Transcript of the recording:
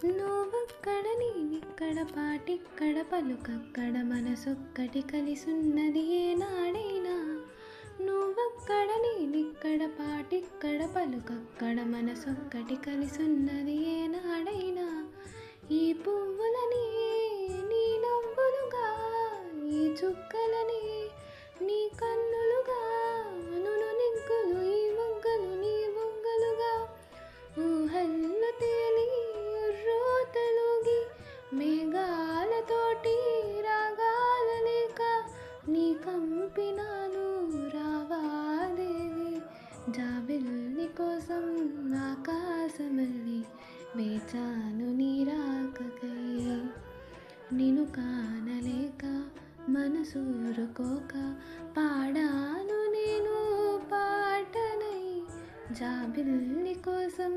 నువ్వక్కడ నేనిక్కడ పాటిక్కడ పలుకక్కడ మనసొక్కటి కలిసున్నది ఏనాడైనా. నువ్వక్కడ నేనిక్కడ పాటిక్కడ పలుకక్కడ మనసొక్కటి కలిసున్నది ఏనాడైనా. ఈ పువ్వులని నీ నవ్వులుగా, ఈ చుక్కలని నీ కన్నులుగా, నును నిగ్గులు ఈ మొగ్గలు నీ బొగ్గలుగా. ఊహల్లో తేలి ఉర్రూతలూగి మేఘాలతోటి రాగాల లేక నీ కంపినాలు రావాదేవి. జాబిల్లి కోసం ఆకాశమల్లి వేచాను నీ రాకకై. నిన్ను కానలేక మనసూరుకోక పాడాను నేను పాటనై. జాబిల్లి కోసం